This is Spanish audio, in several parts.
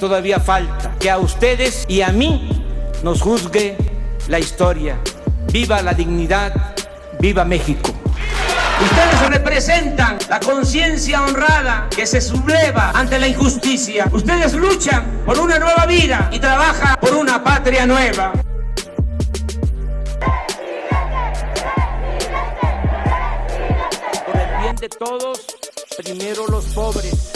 todavía falta que a ustedes y a mí nos juzgue la historia. ¡Viva la dignidad! ¡Viva México! Ustedes representan la conciencia honrada que se subleva ante la injusticia. Ustedes luchan por una nueva vida y trabajan por una patria nueva. Por el bien de todos, primero los pobres.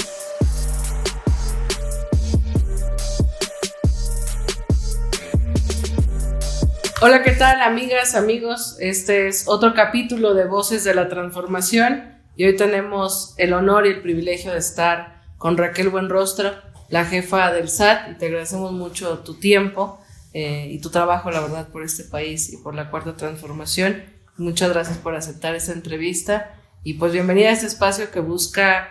Hola, ¿qué tal, amigas, amigos? Este es otro capítulo de Voces de la Transformación y hoy tenemos el honor y el privilegio de estar con Raquel Buenrostro, la jefa del SAT, y te agradecemos mucho tu tiempo y tu trabajo, la verdad, por este país y por la Cuarta Transformación. Muchas gracias por aceptar esta entrevista y pues bienvenida a este espacio que busca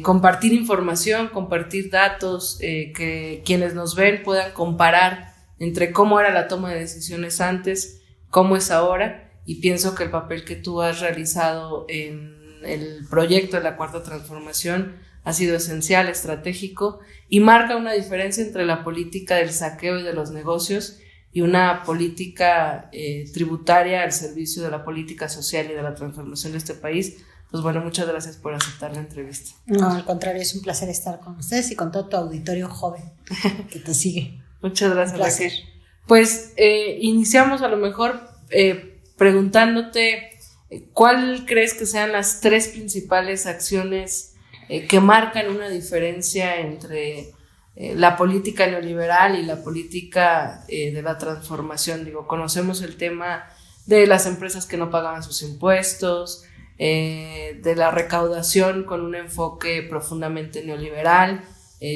compartir información, compartir datos, que quienes nos ven puedan comparar entre cómo era la toma de decisiones antes, cómo es ahora, y pienso que el papel que tú has realizado en el proyecto de la Cuarta Transformación ha sido esencial, estratégico, y marca una diferencia entre la política del saqueo y de los negocios y una política tributaria al servicio de la política social y de la transformación de este país. Pues bueno, muchas gracias por aceptar la entrevista. No, al contrario, es un placer estar con ustedes y con todo tu auditorio joven que te sigue. Muchas gracias, Raquel. Pues iniciamos a lo mejor preguntándote ¿cuál crees que sean las tres principales acciones que marcan una diferencia entre la política neoliberal y la política de la transformación? Digo, conocemos el tema de las empresas que no pagaban sus impuestos, de la recaudación con un enfoque profundamente neoliberal.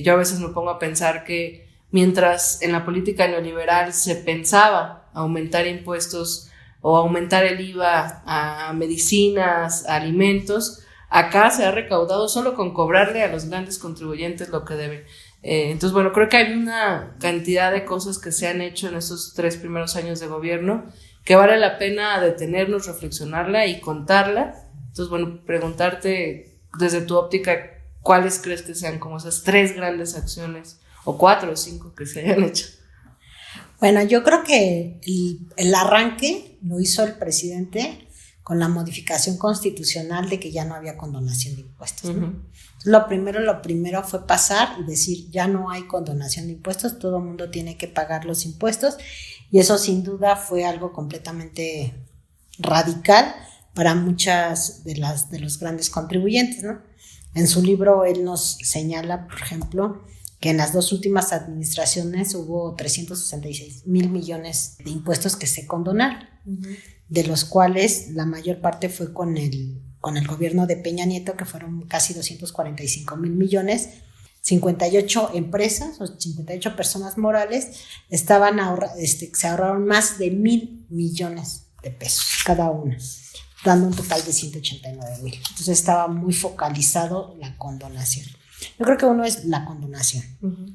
Yo a veces me pongo a pensar que mientras en la política neoliberal se pensaba aumentar impuestos o aumentar el IVA a medicinas, a alimentos, acá se ha recaudado solo con cobrarle a los grandes contribuyentes lo que deben. Entonces, bueno, creo que hay una cantidad de cosas que se han hecho en estos 3 primeros años de gobierno que vale la pena detenernos, reflexionarla y contarla. Entonces, bueno, preguntarte desde tu óptica, ¿cuáles crees que sean como esas 3 grandes acciones o 4 o 5 que se hayan hecho? Bueno, yo creo que el arranque lo hizo el presidente con la modificación constitucional de que ya no había condonación de impuestos, ¿no? Uh-huh. Entonces, lo primero fue pasar y decir, ya no hay condonación de impuestos, todo el mundo tiene que pagar los impuestos, y eso sin duda fue algo completamente radical para muchas de los grandes contribuyentes, ¿no? En su libro él nos señala, por ejemplo, que en las 2 últimas administraciones hubo 366,000 millones de impuestos que se condonaron, uh-huh, de los cuales la mayor parte fue con el gobierno de Peña Nieto, que fueron casi 245,000 millones. 58 empresas o 58 personas morales se ahorraron más de 1,000 millones de pesos cada una, dando un total de 189,000. Entonces estaba muy focalizado la condonación. Yo creo que uno es la condonación. Uh-huh.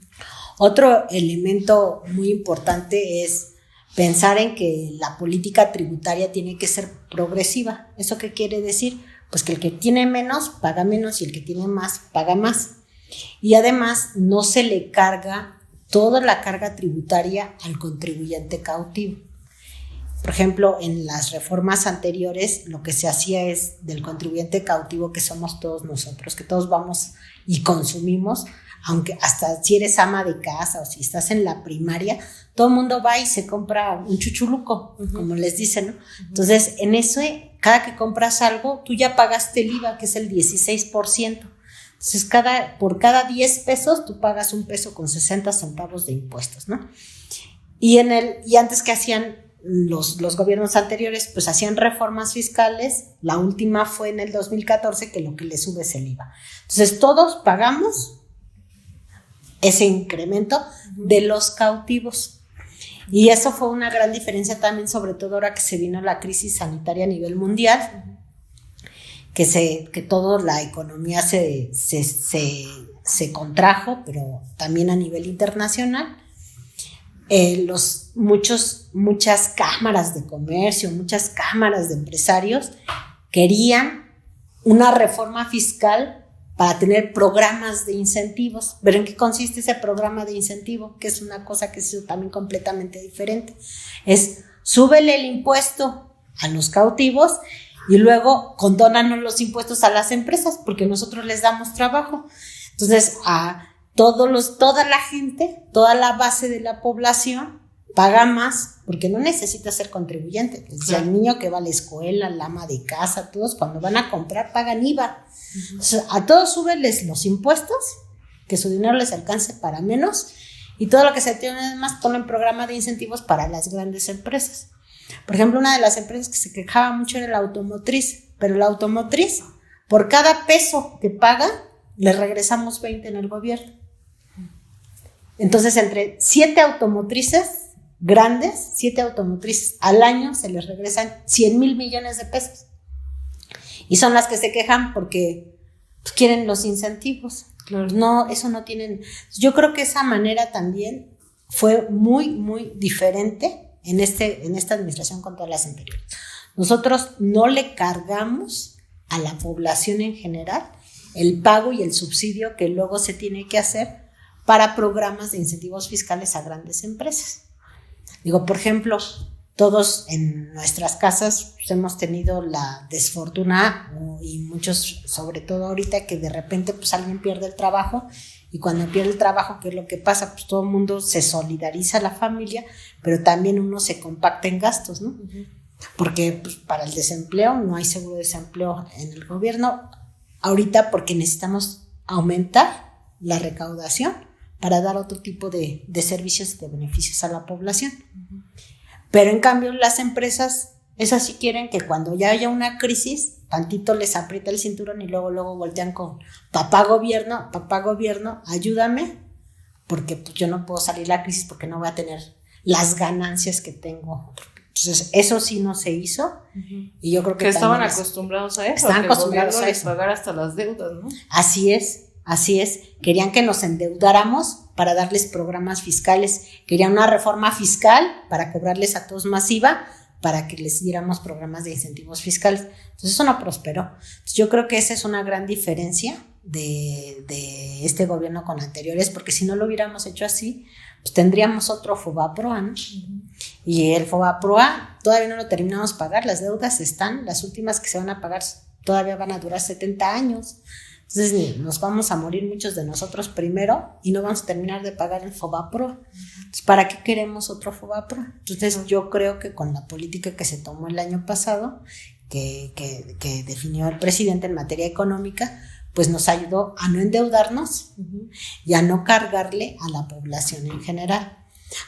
Otro elemento muy importante es pensar en que la política tributaria tiene que ser progresiva. ¿Eso qué quiere decir? Pues que el que tiene menos paga menos y el que tiene más paga más. Y además no se le carga toda la carga tributaria al contribuyente cautivo. Por ejemplo, en las reformas anteriores lo que se hacía es del contribuyente cautivo, que somos todos nosotros, que todos vamos y consumimos, aunque hasta si eres ama de casa o si estás en la primaria, todo el mundo va y se compra un chuchuluco, uh-huh, como les dicen, ¿no? Uh-huh. Entonces, en eso, cada que compras algo, tú ya pagaste el IVA, que es el 16%. Entonces, por cada 10 pesos, tú pagas 1 peso con 60 centavos de impuestos, ¿no? Y antes que hacían los gobiernos anteriores, pues hacían reformas fiscales. La última fue en el 2014, que lo que le sube es el IVA. Entonces, todos pagamos ese incremento de los cautivos. Y eso fue una gran diferencia también, sobre todo ahora que se vino la crisis sanitaria a nivel mundial, que toda la economía se contrajo, pero también a nivel internacional. Muchas cámaras de comercio, muchas cámaras de empresarios querían una reforma fiscal para tener programas de incentivos. ¿Pero en qué consiste ese programa de incentivo? Que es una cosa que es también completamente diferente. Es súbele el impuesto a los cautivos y luego condónanos los impuestos a las empresas porque nosotros les damos trabajo. Entonces, a toda la gente, toda la base de la población paga más porque no necesita ser contribuyente. O sea, el niño que va a la escuela, la ama de casa, todos cuando van a comprar pagan IVA. Entonces, a todos súbeles los impuestos, que su dinero les alcance para menos, y todo lo que se tiene además ponen programa de incentivos para las grandes empresas. Por ejemplo, una de las empresas que se quejaba mucho era la automotriz, pero la automotriz, por cada peso que paga, le regresamos 20 en el gobierno. Entonces, entre 7 automotrices grandes, 7 automotrices al año, se les regresan 100,000 millones de pesos. Y son las que se quejan porque quieren los incentivos. Claro. No, eso no tienen. Yo creo que esa manera también fue muy, muy diferente en esta administración con todas las anteriores. Nosotros no le cargamos a la población en general el pago y el subsidio que luego se tiene que hacer para programas de incentivos fiscales a grandes empresas. Digo, por ejemplo, todos en nuestras casas pues, hemos tenido la desfortuna y muchos, sobre todo ahorita, que de repente pues alguien pierde el trabajo y cuando pierde el trabajo, ¿qué es lo que pasa? Pues todo el mundo se solidariza a la familia, pero también uno se compacta en gastos, ¿no? Uh-huh. Porque pues, para el desempleo no hay seguro de desempleo en el gobierno ahorita porque necesitamos aumentar la recaudación para dar otro tipo de servicios y de beneficios a la población. Uh-huh. Pero en cambio las empresas, esas sí quieren que cuando ya haya una crisis, tantito les aprieta el cinturón y luego voltean con papá gobierno, ayúdame, porque pues, yo no puedo salir de la crisis porque no voy a tener las ganancias que tengo. Entonces, eso sí no se hizo. Uh-huh. Y yo creo que estaban acostumbrados a eso. Estaban acostumbrados a eso. Pagar hasta las deudas, ¿no? Así es. Querían que nos endeudáramos para darles programas fiscales. Querían una reforma fiscal para cobrarles a todos más IVA, para que les diéramos programas de incentivos fiscales. Entonces, eso no prosperó. Entonces, yo creo que esa es una gran diferencia de este gobierno con anteriores, porque si no lo hubiéramos hecho así, pues tendríamos otro FOBAPROA, ¿no? Uh-huh. Y el FOBAPROA todavía no lo terminamos de pagar, las deudas están, las últimas que se van a pagar todavía van a durar 70 años. Entonces nos vamos a morir muchos de nosotros primero y no vamos a terminar de pagar el FOBAPROA. Entonces, ¿para qué queremos otro FOBAPROA? Entonces, yo creo que con la política que se tomó el año pasado, que definió el presidente en materia económica, pues nos ayudó a no endeudarnos uh-huh. y a no cargarle a la población en general.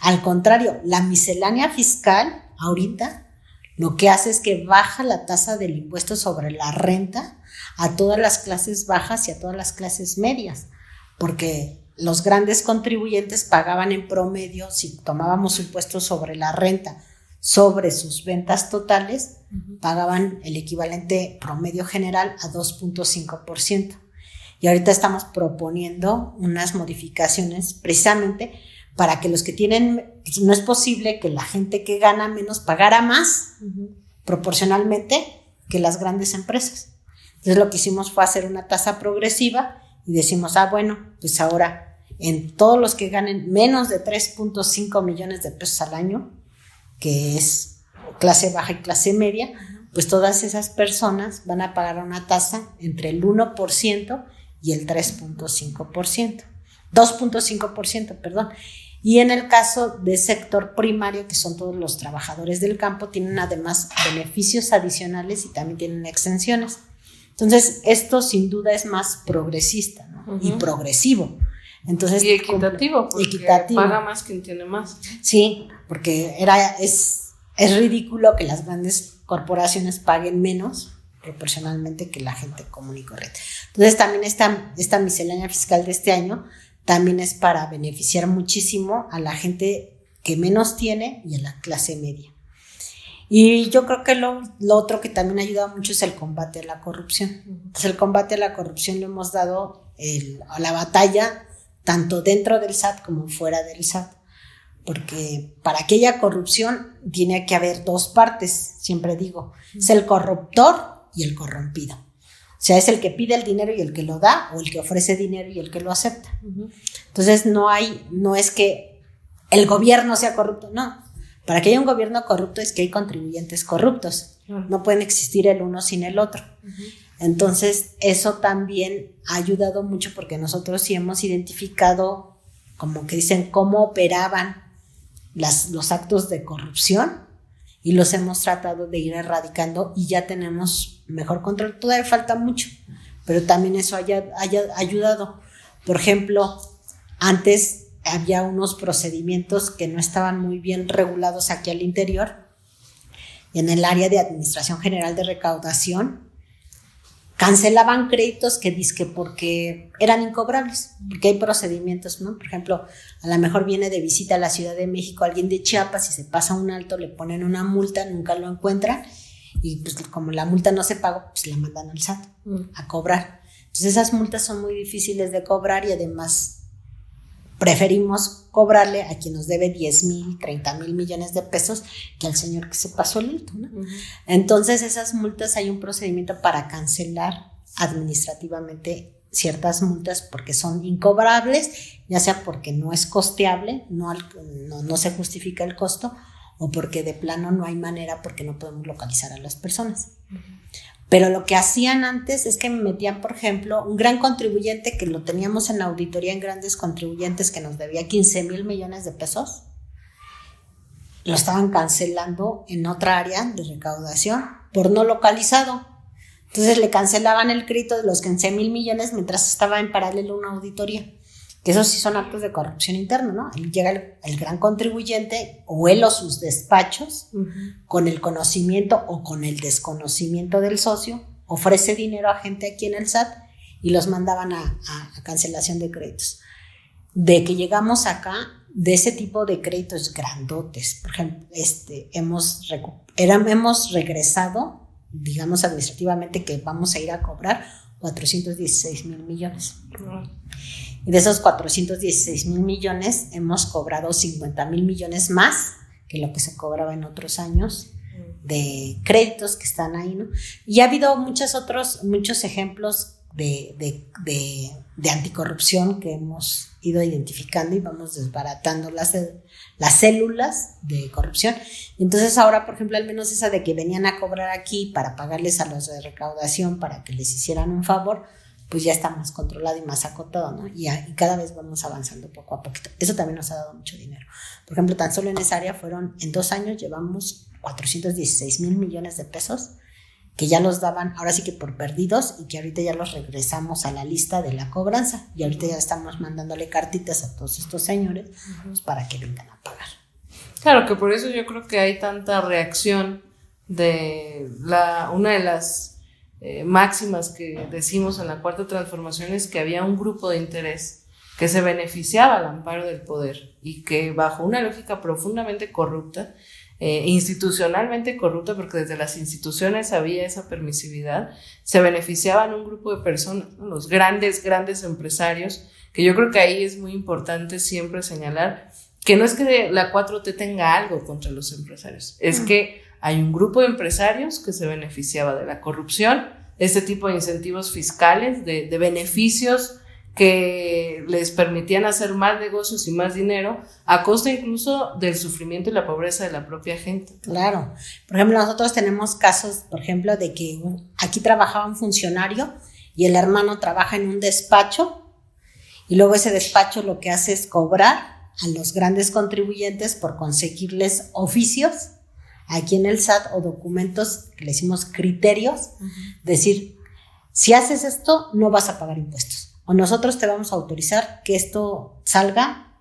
Al contrario, la miscelánea fiscal ahorita lo que hace es que baja la tasa del impuesto sobre la renta a todas las clases bajas y a todas las clases medias, porque los grandes contribuyentes pagaban en promedio, si tomábamos impuesto sobre la renta, sobre sus ventas totales, uh-huh. pagaban el equivalente promedio general a 2.5%. Y ahorita estamos proponiendo unas modificaciones precisamente para que los que tienen, no es posible que la gente que gana menos pagara más uh-huh. proporcionalmente que las grandes empresas. Entonces lo que hicimos fue hacer una tasa progresiva y decimos, bueno, pues ahora en todos los que ganen menos de 3.5 millones de pesos al año, que es clase baja y clase media, pues todas esas personas van a pagar una tasa entre el 1% y el 3.5%, 2.5%, perdón. Y en el caso del sector primario, que son todos los trabajadores del campo, tienen además beneficios adicionales y también tienen exenciones. Entonces, esto sin duda es más progresista, ¿no? Uh-huh. Y progresivo. Entonces, y equitativo, porque paga más quien tiene más. Sí, porque es ridículo que las grandes corporaciones paguen menos proporcionalmente que la gente común y corriente. Entonces, también esta miscelánea fiscal de este año también es para beneficiar muchísimo a la gente que menos tiene y a la clase media. Y yo creo que lo otro que también ha ayudado mucho es el combate a la corrupción. Entonces, el combate a la corrupción le hemos dado a la batalla tanto dentro del SAT como fuera del SAT. Porque para que haya corrupción tiene que haber dos partes, siempre digo. Es el corruptor y el corrompido. O sea, es el que pide el dinero y el que lo da, o el que ofrece dinero y el que lo acepta. Entonces no es que el gobierno sea corrupto, no. Para que haya un gobierno corrupto es que hay contribuyentes corruptos. No pueden existir el uno sin el otro. Entonces, eso también ha ayudado mucho porque nosotros sí hemos identificado, como que dicen, cómo operaban los actos de corrupción y los hemos tratado de ir erradicando y ya tenemos mejor control. Todavía falta mucho, pero también eso haya ayudado. Por ejemplo, antes había unos procedimientos que no estaban muy bien regulados aquí al interior. En el área de Administración General de Recaudación, cancelaban créditos que dizque porque eran incobrables, porque hay procedimientos, ¿no? Por ejemplo, a lo mejor viene de visita a la Ciudad de México alguien de Chiapas y se pasa un alto, le ponen una multa, nunca lo encuentran y pues como la multa no se pagó, pues la mandan al SAT a cobrar. Entonces esas multas son muy difíciles de cobrar y además preferimos cobrarle a quien nos debe 10,000, 30,000 millones de pesos que al señor que se pasó el alto, ¿no? Entonces esas multas, hay un procedimiento para cancelar administrativamente ciertas multas porque son incobrables, ya sea porque no es costeable, no se justifica el costo, o porque de plano no hay manera porque no podemos localizar a las personas. Pero lo que hacían antes es que me metían, por ejemplo, un gran contribuyente que lo teníamos en la auditoría en grandes contribuyentes que nos debía 15,000 millones de pesos, lo estaban cancelando en otra área de recaudación por no localizado. Entonces le cancelaban el crédito de los 15,000 millones mientras estaba en paralelo una auditoría. Que esos sí son actos de corrupción interna, ¿no? Ahí llega el gran contribuyente o él o sus despachos con el conocimiento o con el desconocimiento del socio, ofrece dinero a gente aquí en el SAT y los mandaban a cancelación de créditos. De que llegamos acá, de ese tipo de créditos grandotes, por ejemplo, hemos regresado, digamos administrativamente, que vamos a ir a cobrar 416,000 millones. Y de esos 416,000 millones hemos cobrado 50,000 millones más que lo que se cobraba en otros años de créditos que están ahí, ¿no? Y ha habido muchos ejemplos de anticorrupción que hemos ido identificando y vamos desbaratando las células de corrupción. Entonces ahora, por ejemplo, al menos esa de que venían a cobrar aquí para pagarles a los de recaudación para que les hicieran un favor, pues ya está más controlado y más acotado, ¿no? Y cada vez vamos avanzando poco a poquito. Eso también nos ha dado mucho dinero. Por ejemplo, tan solo en esa área en 2 años llevamos 416,000 millones de pesos que ya los daban, ahora sí que por perdidos, y que ahorita ya los regresamos a la lista de la cobranza. Y ahorita ya estamos mandándole cartitas a todos estos señores pues, para que vengan a pagar. Claro, que por eso yo creo que hay tanta reacción de una de las máximas que decimos en la Cuarta Transformación es que había un grupo de interés que se beneficiaba al amparo del poder y que bajo una lógica profundamente corrupta, institucionalmente corrupta, porque desde las instituciones había esa permisividad, se beneficiaban un grupo de personas, ¿no? Los grandes empresarios, que yo creo que ahí es muy importante siempre señalar que no es que la 4T tenga algo contra los empresarios, es que hay un grupo de empresarios que se beneficiaba de la corrupción, este tipo de incentivos fiscales, de beneficios que les permitían hacer más negocios y más dinero, a costa incluso del sufrimiento y la pobreza de la propia gente. Claro. Por ejemplo, nosotros tenemos casos, por ejemplo, de que aquí trabajaba un funcionario y el hermano trabaja en un despacho y luego ese despacho lo que hace es cobrar a los grandes contribuyentes por conseguirles oficios aquí en el SAT o documentos que le decimos criterios, decir, si haces esto no vas a pagar impuestos o nosotros te vamos a autorizar que esto salga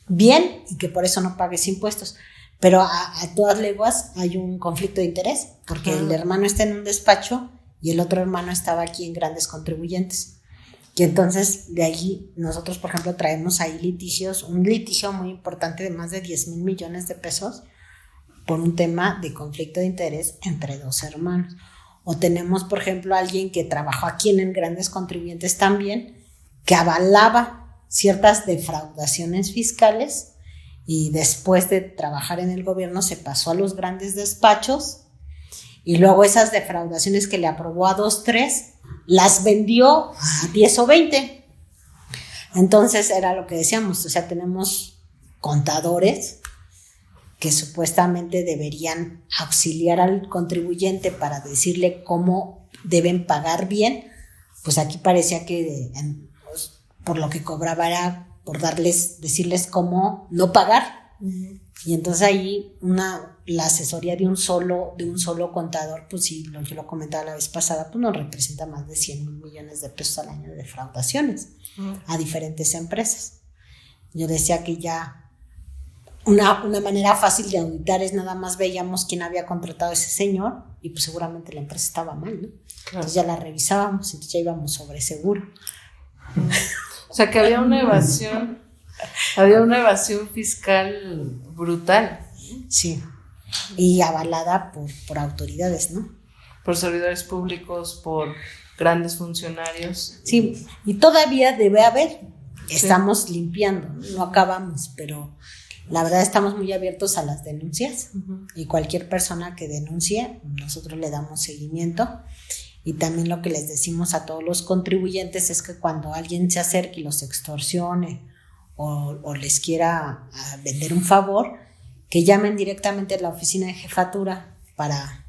bien y que por eso no pagues impuestos, pero a todas leguas hay un conflicto de interés porque el hermano está en un despacho y el otro hermano estaba aquí en grandes contribuyentes y entonces de ahí nosotros por ejemplo traemos ahí un litigio muy importante de más de 10,000 millones de pesos por un tema de conflicto de interés entre 2 hermanos. O tenemos, por ejemplo, a alguien que trabajó aquí en grandes contribuyentes también, que avalaba ciertas defraudaciones fiscales y después de trabajar en el gobierno se pasó a los grandes despachos y luego esas defraudaciones que le aprobó a 2, 3, las vendió a 10 o 20. Entonces era lo que decíamos, o sea, tenemos contadores que supuestamente deberían auxiliar al contribuyente para decirle cómo deben pagar bien, pues aquí parecía que pues, por lo que cobraba era por decirles cómo no pagar. Uh-huh. Y entonces ahí la asesoría de un solo contador, pues sí, yo lo comentaba la vez pasada, pues nos representa más de 100 millones de pesos al año de defraudaciones a diferentes empresas. Yo decía que ya una manera fácil de auditar es nada más veíamos quién había contratado a ese señor y pues seguramente la empresa estaba mal, ¿no? Claro. Entonces ya la revisábamos, entonces ya íbamos sobre seguro. O sea que había una evasión fiscal brutal. Sí, y avalada por autoridades, ¿no? Por servidores públicos, por grandes funcionarios. Sí, y todavía debe haber, estamos limpiando, no acabamos, pero la verdad estamos muy abiertos a las denuncias y cualquier persona que denuncie, nosotros le damos seguimiento. Y también lo que les decimos a todos los contribuyentes es que cuando alguien se acerque y los extorsione o les quiera vender un favor, que llamen directamente a la oficina de jefatura para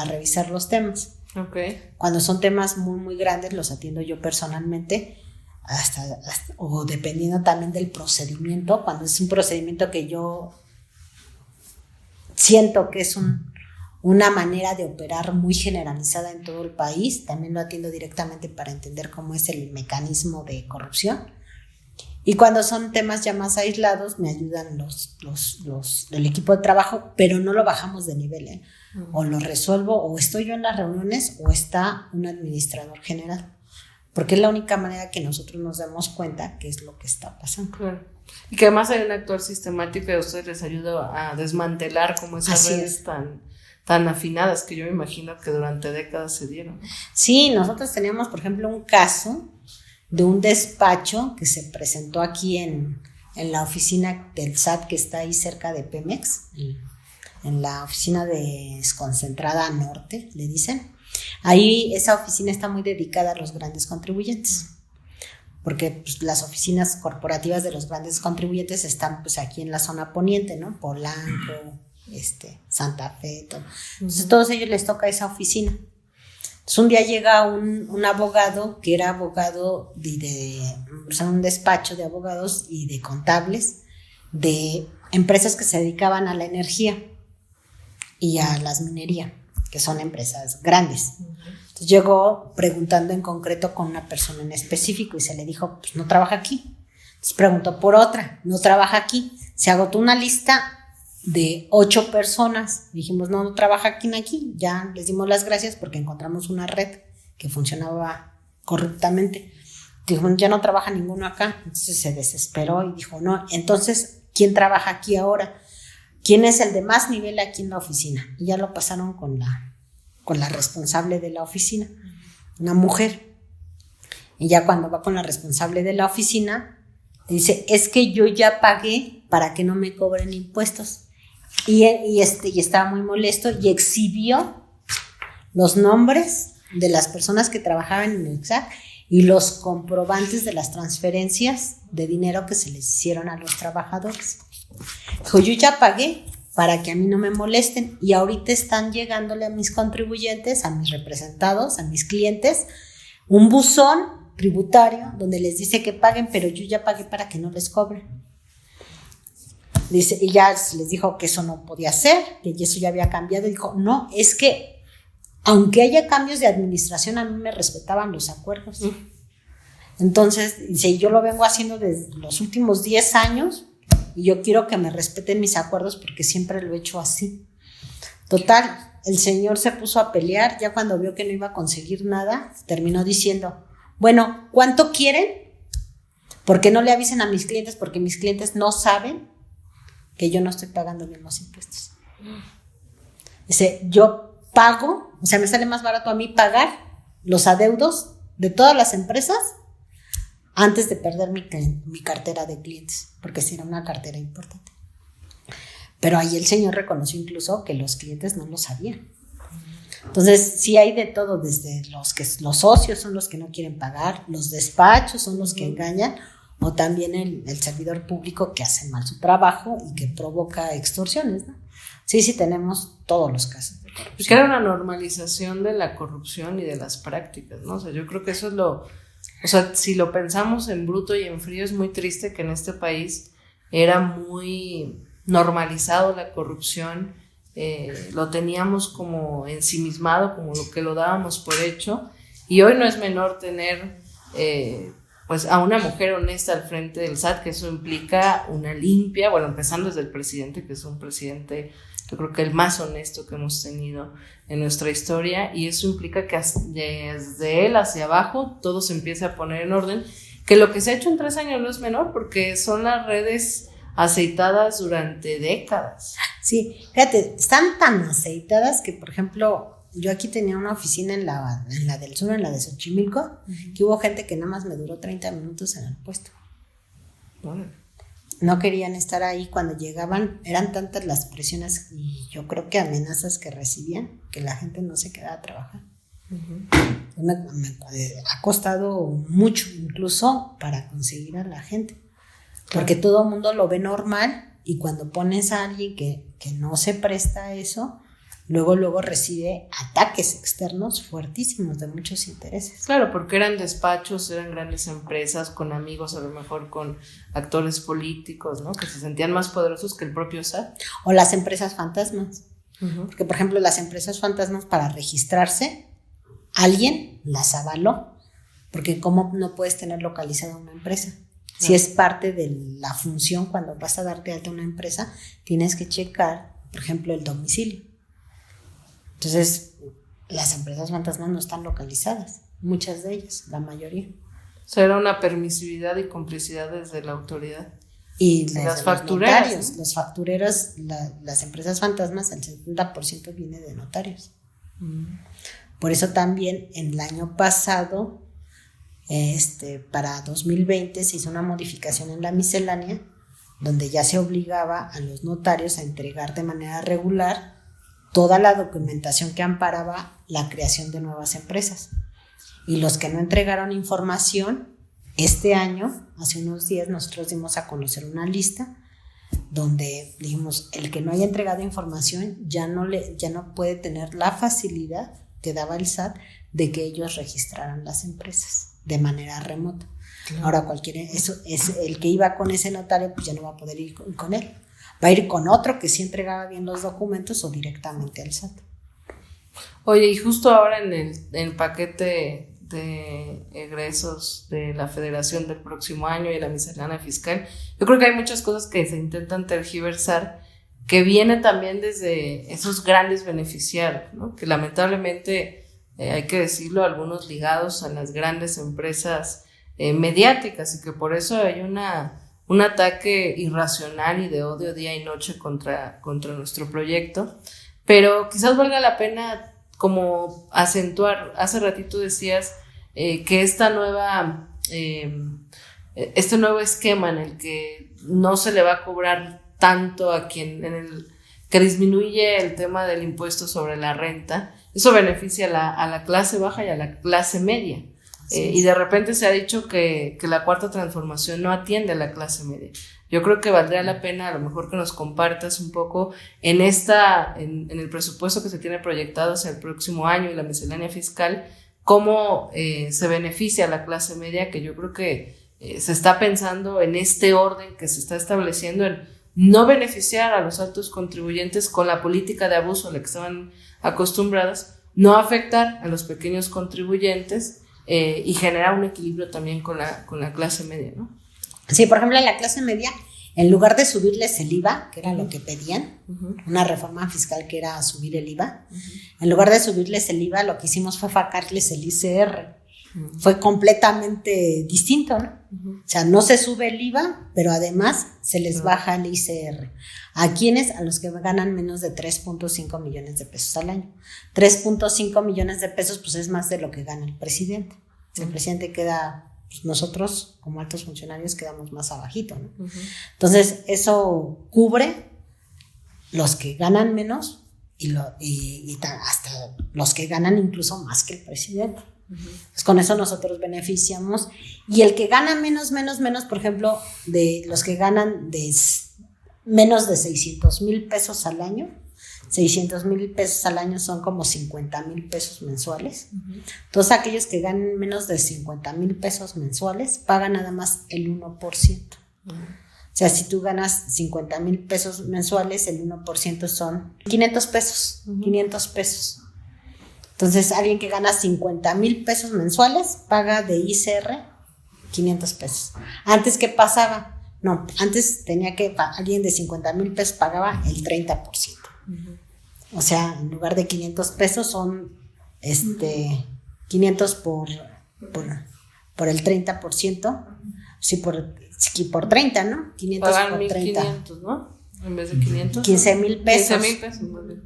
revisar los temas. Okay. Cuando son temas muy, muy grandes, los atiendo yo personalmente, hasta o dependiendo también del procedimiento. Cuando es un procedimiento que yo siento que es una manera de operar muy generalizada en todo el país, también lo atiendo directamente para entender cómo es el mecanismo de corrupción. Y cuando son temas ya más aislados, me ayudan el equipo de trabajo, pero no lo bajamos de nivel, O lo resuelvo, o estoy yo en las reuniones, o está un administrador general. Porque es la única manera que nosotros nos demos cuenta qué es lo que está pasando. Claro. Y que además hay un actuar sistemático y a ustedes les ayuda a desmantelar como esas redes tan afinadas que yo me imagino que durante décadas se dieron. Sí, nosotros teníamos, por ejemplo, un caso de un despacho que se presentó aquí en la oficina del SAT que está ahí cerca de Pemex, en la oficina de Desconcentrada Norte, le dicen. Ahí esa oficina está muy dedicada a los grandes contribuyentes, porque pues, las oficinas corporativas de los grandes contribuyentes están pues aquí en la zona poniente, ¿no? Polanco, Santa Fe, todo. Entonces todos ellos les toca esa oficina. Entonces un día llega un abogado que era abogado o sea, un despacho de abogados y de contables de empresas que se dedicaban a la energía y a las minerías, que son empresas grandes. Entonces llegó preguntando en concreto con una persona en específico y se le dijo, pues no trabaja aquí. Entonces preguntó por otra, no trabaja aquí. Se agotó una lista de 8 personas. Dijimos, no trabaja aquí. Ya les dimos las gracias porque encontramos una red que funcionaba corruptamente. Dijo, ya no trabaja ninguno acá. Entonces se desesperó y dijo, no, entonces, ¿quién trabaja aquí ahora? ¿Quién es el de más nivel aquí en la oficina? Y ya lo pasaron con la responsable de la oficina, una mujer. Y ya cuando va con la responsable de la oficina, dice, es que yo ya pagué para que no me cobren impuestos. Y estaba muy molesto y exhibió los nombres de las personas que trabajaban en el SAT y los comprobantes de las transferencias de dinero que se les hicieron a los trabajadores. Dijo, yo ya pagué para que a mí no me molesten y ahorita están llegándole a mis contribuyentes, a mis representados, a mis clientes, un buzón tributario donde les dice que paguen, pero yo ya pagué para que no les cobren. Dice, y ya les dijo que eso no podía ser, que eso ya había cambiado. Y dijo, no, es que aunque haya cambios de administración, a mí me respetaban los acuerdos. Entonces, dice, yo lo vengo haciendo desde los últimos 10 años y yo quiero que me respeten mis acuerdos porque siempre lo he hecho así. Total, el señor se puso a pelear, ya cuando vio que no iba a conseguir nada, terminó diciendo, bueno, ¿cuánto quieren? ¿Por qué no le avisen a mis clientes? Porque mis clientes no saben que yo no estoy pagando bien los impuestos. Dice, yo pago, o sea, me sale más barato a mí pagar los adeudos de todas las empresas antes de perder mi cartera de clientes, porque sí era una cartera importante. Pero ahí el señor reconoció incluso que los clientes no lo sabían. Entonces, sí hay de todo, desde los socios son los que no quieren pagar, los despachos son los que engañan, o también el servidor público que hace mal su trabajo y que provoca extorsiones, ¿no? Sí, tenemos todos los casos de corrupción. Pues que era una normalización de la corrupción y de las prácticas, ¿no? O sea, yo creo que eso es o sea, si lo pensamos en bruto y en frío, es muy triste que en este país era muy normalizado la corrupción, lo teníamos como ensimismado, como lo que lo dábamos por hecho, y hoy no es menor tener pues a una mujer honesta al frente del SAT, que eso implica una limpia, bueno, empezando desde el presidente, que es un presidente, yo creo que el más honesto que hemos tenido en nuestra historia, y eso implica que desde él hacia abajo todo se empieza a poner en orden, que lo que se ha hecho en 3 años no es menor, porque son las redes aceitadas durante décadas. Sí, fíjate, están tan aceitadas que, por ejemplo, yo aquí tenía una oficina en la del sur, en la de Xochimilco, que hubo gente que nada más me duró 30 minutos en el puesto. Bueno. No querían estar ahí cuando llegaban, eran tantas las presiones y yo creo que amenazas que recibían, que la gente no se quedaba a trabajar. Me ha costado mucho incluso para conseguir a la gente, porque todo el mundo lo ve normal, y cuando pones a alguien que no se presta a eso, luego recibe ataques externos fuertísimos de muchos intereses. Claro, porque eran despachos, eran grandes empresas con amigos, a lo mejor con actores políticos, ¿no? Que se sentían más poderosos que el propio SAT. O las empresas fantasmas. Porque, por ejemplo, las empresas fantasmas, para registrarse, alguien las avaló, porque ¿cómo no puedes tener localizada una empresa? Si es parte de la función, cuando vas a darte alta a una empresa, tienes que checar, por ejemplo, el domicilio. Entonces, las empresas fantasmas no están localizadas, muchas de ellas, la mayoría. O sea, era una permisividad y complicidad desde la autoridad. Y las factureras, ¿no? Los factureros, las empresas fantasmas, el 70% viene de notarios. Por eso también en el año pasado, para 2020, se hizo una modificación en la miscelánea, donde ya se obligaba a los notarios a entregar de manera regular toda la documentación que amparaba la creación de nuevas empresas. Y los que no entregaron información, este año, hace unos días, nosotros dimos a conocer una lista donde dijimos, el que no haya entregado información ya no puede tener la facilidad que daba el SAT de que ellos registraran las empresas de manera remota. Claro. Ahora el que iba con ese notario, pues ya no va a poder ir con él. Va a ir con otro que sí entregaba bien los documentos, o directamente al SAT. Oye, y justo ahora en el paquete de egresos de la Federación del próximo año y la miscelánea fiscal, yo creo que hay muchas cosas que se intentan tergiversar, que vienen también desde esos grandes beneficiarios, ¿no? Que lamentablemente, hay que decirlo, algunos ligados a las grandes empresas mediáticas, y que por eso hay un ataque irracional y de odio día y noche contra nuestro proyecto. Pero quizás valga la pena como acentuar, hace ratito decías que este nuevo esquema en el que no se le va a cobrar tanto a que disminuye el tema del impuesto sobre la renta, eso beneficia a la clase baja y a la clase media. Y de repente se ha dicho que la cuarta transformación no atiende a la clase media. Yo creo que valdría la pena a lo mejor que nos compartas un poco en el presupuesto que se tiene proyectado hacia el próximo año y la miscelánea fiscal, cómo se beneficia a la clase media, que yo creo que se está pensando en este orden que se está estableciendo, en no beneficiar a los altos contribuyentes con la política de abuso a la que estaban acostumbrados, no afectar a los pequeños contribuyentes, y generar un equilibrio también con la clase media, ¿no? Sí, por ejemplo, a la clase media, en lugar de subirles el IVA, que era lo que pedían, una reforma fiscal que era subir el IVA, en lugar de subirles el IVA, lo que hicimos fue sacarles el ICR. Fue completamente distinto, ¿no? O sea, no se sube el IVA, pero además se les baja el ICR. ¿A quiénes? A los que ganan menos de 3.5 millones de pesos al año. 3.5 millones de pesos, pues es más de lo que gana el presidente. Si el presidente queda, pues nosotros como altos funcionarios quedamos más abajito, ¿no? Entonces, eso cubre los que ganan menos hasta los que ganan incluso más que el presidente. Pues con eso nosotros beneficiamos. Y el que gana menos, por ejemplo, de los que ganan de menos de 600,000 pesos al año, 600,000 pesos al año son como 50,000 pesos mensuales. Todos aquellos que ganan menos de 50,000 pesos mensuales pagan nada más el 1%. O sea, si tú ganas 50,000 pesos mensuales, el 1% son 500 pesos. 500 pesos. Entonces, alguien que gana 50,000 pesos mensuales paga de ISR 500 pesos. Antes, ¿qué pasaba? No, antes alguien de 50,000 pesos pagaba el 30%. O sea, en lugar de 500 pesos son 500 por el 30%. Sí, por 30, ¿no? 500 pagan por 30. 1,500, ¿no? En vez de 500. 15,000 pesos. 15,000 pesos, más bien.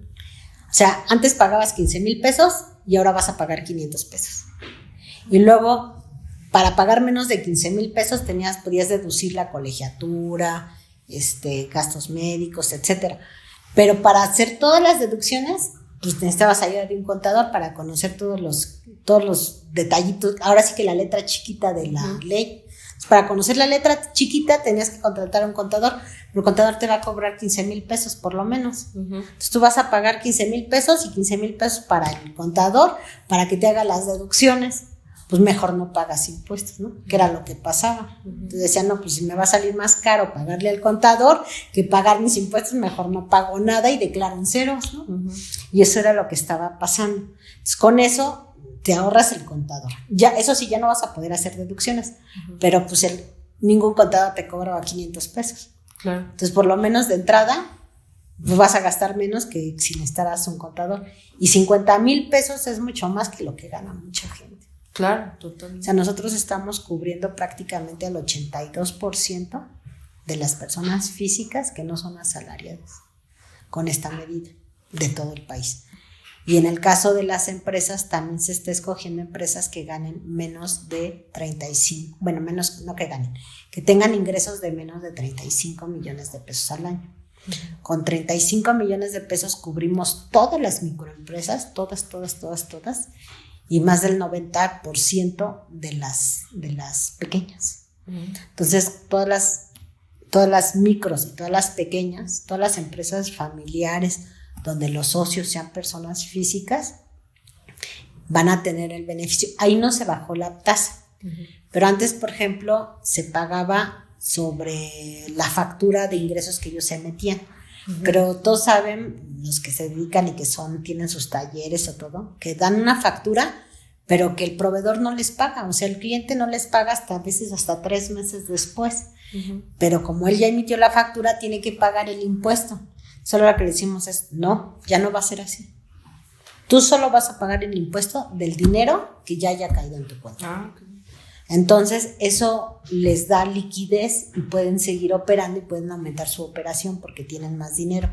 O sea, antes pagabas 15,000 pesos y ahora vas a pagar 500 pesos. Y luego, para pagar menos de 15,000 pesos podías deducir la colegiatura, gastos médicos, etcétera. Pero para hacer todas las deducciones, pues necesitabas ayuda de un contador para conocer todos los detallitos. Ahora sí que la letra chiquita de la ley. Para conocer la letra chiquita tenías que contratar a un contador, pero el contador te va a cobrar 15,000 pesos por lo menos. Entonces tú vas a pagar 15,000 pesos y 15,000 pesos para el contador para que te haga las deducciones. Pues mejor no pagas impuestos, ¿no? Que era lo que pasaba. Entonces decían, no, pues si me va a salir más caro pagarle al contador que pagar mis impuestos, mejor no pago nada y declaro en ceros, ¿no? Y eso era lo que estaba pasando. Entonces con eso te ahorras el contador. Ya, eso sí, ya no vas a poder hacer deducciones, pero pues ningún contador te cobraba 500 pesos. Claro. Entonces, por lo menos de entrada, pues vas a gastar menos que si necesitaras un contador. Y 50,000 pesos es mucho más que lo que gana mucha gente. Claro, totalmente. O sea, nosotros estamos cubriendo prácticamente al 82% de las personas físicas que no son asalariadas con esta medida de todo el país. Y en el caso de las empresas, también se está escogiendo empresas que ganen menos de 35, bueno, menos, no que ganen, que tengan ingresos de menos de 35 millones de pesos al año. Con 35 millones de pesos cubrimos todas las microempresas, todas, y más del 90% de las pequeñas. Entonces, todas las micros y todas las pequeñas, todas las empresas familiares, donde los socios sean personas físicas, van a tener el beneficio. Ahí no se bajó la tasa, pero antes, por ejemplo, se pagaba sobre la factura de ingresos que ellos se metían. Pero todos saben, los que se dedican y que tienen sus talleres o todo, que dan una factura, pero que el proveedor no les paga. O sea, el cliente no les paga a veces hasta 3 meses después. Pero como él ya emitió la factura, tiene que pagar el impuesto. Solo lo que le decimos es, no, ya no va a ser así. Tú solo vas a pagar el impuesto del dinero que ya haya caído en tu cuenta. Okay. Entonces, eso les da liquidez y pueden seguir operando y pueden aumentar su operación porque tienen más dinero.